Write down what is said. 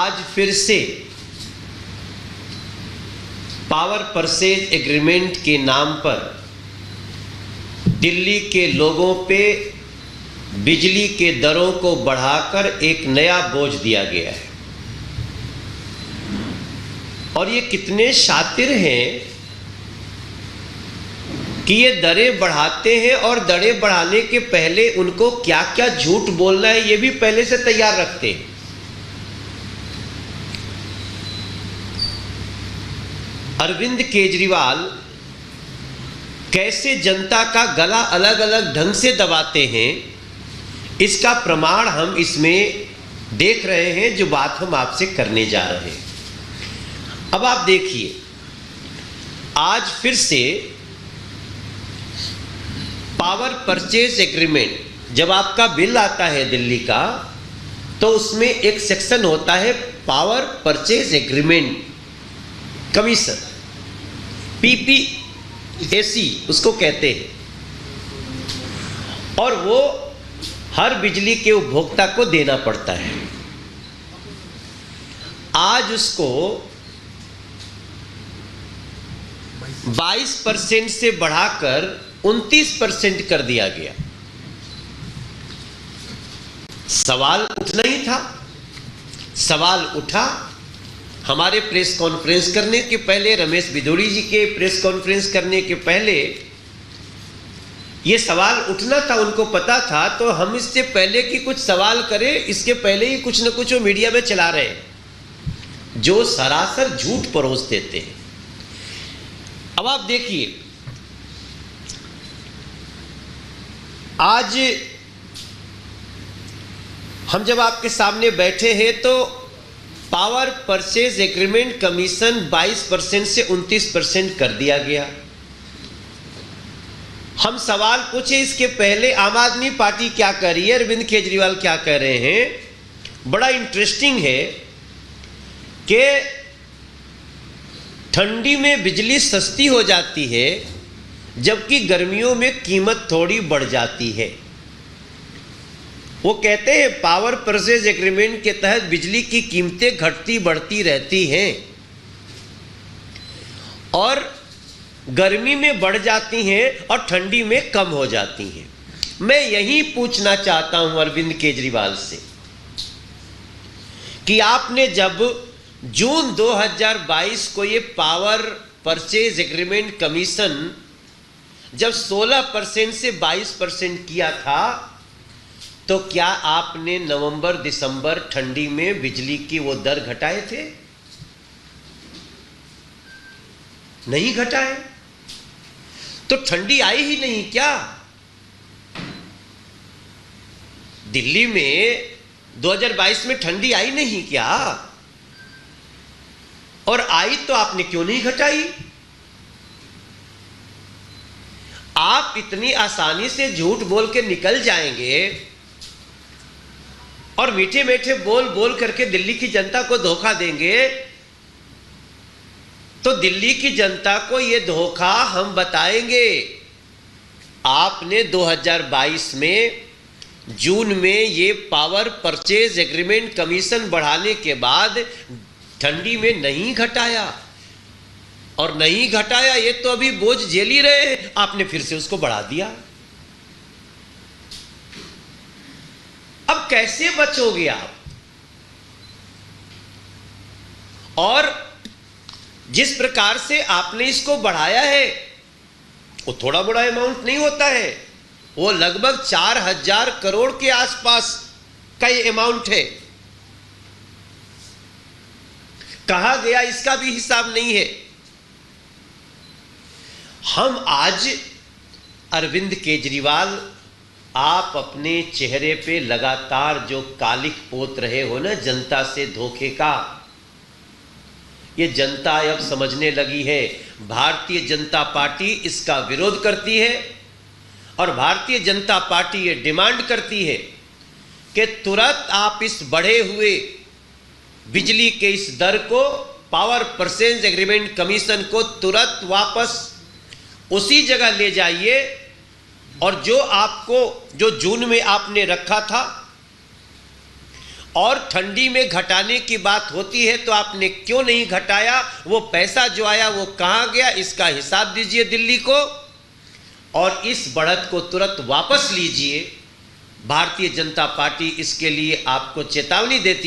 आज फिर से पावर परचेज एग्रीमेंट के नाम पर दिल्ली के लोगों पे बिजली के दरों को बढ़ाकर एक नया बोझ दिया गया है। और ये कितने शातिर हैं कि ये दरें बढ़ाते हैं और दरें बढ़ाने के पहले उनको क्या क्या झूठ बोलना है ये भी पहले से तैयार रखते हैं। अरविंद केजरीवाल कैसे जनता का गला अलग अलग ढंग से दबाते हैं, इसका प्रमाण हम इसमें देख रहे हैं, जो बात हम आपसे करने जा रहे हैं। अब आप देखिए, आज फिर से पावर परचेज एग्रीमेंट, जब आपका बिल आता है दिल्ली का तो उसमें एक सेक्शन होता है power purchase agreement commission, PPAC उसको कहते हैं। और वो हर बिजली के उपभोक्ता को देना पड़ता है। आज उसको 22% से बढ़ाकर 29% कर दिया गया। सवाल उठना ही था। सवाल उठा हमारे प्रेस कॉन्फ्रेंस करने के पहले, रमेश बिधूड़ी जी के प्रेस कॉन्फ्रेंस करने के पहले ये सवाल उठना था। उनको पता था, तो हम इससे पहले कि कुछ सवाल करें, इसके पहले ही कुछ न कुछ वो मीडिया में चला रहे हैं जो सरासर झूठ परोस देते हैं। अब आप देखिए, आज हम जब आपके सामने बैठे हैं तो पावर परचेज एग्रीमेंट कमीशन 22% से 29% कर दिया गया। हम सवाल पूछे इसके पहले आम आदमी पार्टी क्या कर रही है, अरविंद केजरीवाल क्या कह रहे हैं। बड़ा इंटरेस्टिंग है कि ठंडी में बिजली सस्ती हो जाती है जबकि गर्मियों में कीमत थोड़ी बढ़ जाती है। वो कहते हैं पावर परचेज एग्रीमेंट के तहत बिजली की कीमतें घटती बढ़ती रहती हैं और गर्मी में बढ़ जाती हैं और ठंडी में कम हो जाती हैं। मैं यही पूछना चाहता हूं अरविंद केजरीवाल से कि आपने जब जून 2022 को ये पावर परचेज एग्रीमेंट कमीशन जब 16% से 22% किया था, तो क्या आपने नवंबर दिसंबर ठंडी में बिजली की वो दर घटाए थे? नहीं घटाए। तो ठंडी आई ही नहीं क्या? दिल्ली में 2022 में ठंडी आई नहीं क्या? और आई तो आपने क्यों नहीं घटाई? आप इतनी आसानी से झूठ बोल के निकल जाएंगे और मीठे मीठे बोल बोल करके दिल्ली की जनता को धोखा देंगे, तो दिल्ली की जनता को यह धोखा हम बताएंगे। आपने 2022 में जून में ये पावर परचेज एग्रीमेंट कमीशन बढ़ाने के बाद ठंडी में नहीं घटाया, और नहीं घटाया ये तो अभी बोझ झेल ही रहे हैं, आपने फिर से उसको बढ़ा दिया। अब कैसे बचोगे आप? और जिस प्रकार से आपने इसको बढ़ाया है वो थोड़ा बड़ा अमाउंट नहीं होता है, वो लगभग 4000 करोड़ के आसपास का ये अमाउंट है। कहा गया इसका भी हिसाब नहीं है। हम आज अरविंद केजरीवाल, आप अपने चेहरे पे लगातार जो कालिख पोत रहे हो ना जनता से धोखे का, ये जनता अब समझने लगी है। भारतीय जनता पार्टी इसका विरोध करती है और भारतीय जनता पार्टी ये डिमांड करती है कि तुरंत आप इस बढ़े हुए बिजली के इस दर को, पावर परचेज एग्रीमेंट कमीशन को तुरंत वापस उसी जगह ले जाइए, और जो आपको जो जून में आपने रखा था और ठंडी में घटाने की बात होती है तो आपने क्यों नहीं घटाया? वो पैसा जो आया वो कहाँ गया? इसका हिसाब दीजिए दिल्ली को, और इस बढ़त को तुरंत वापस लीजिए। भारतीय जनता पार्टी इसके लिए आपको चेतावनी देती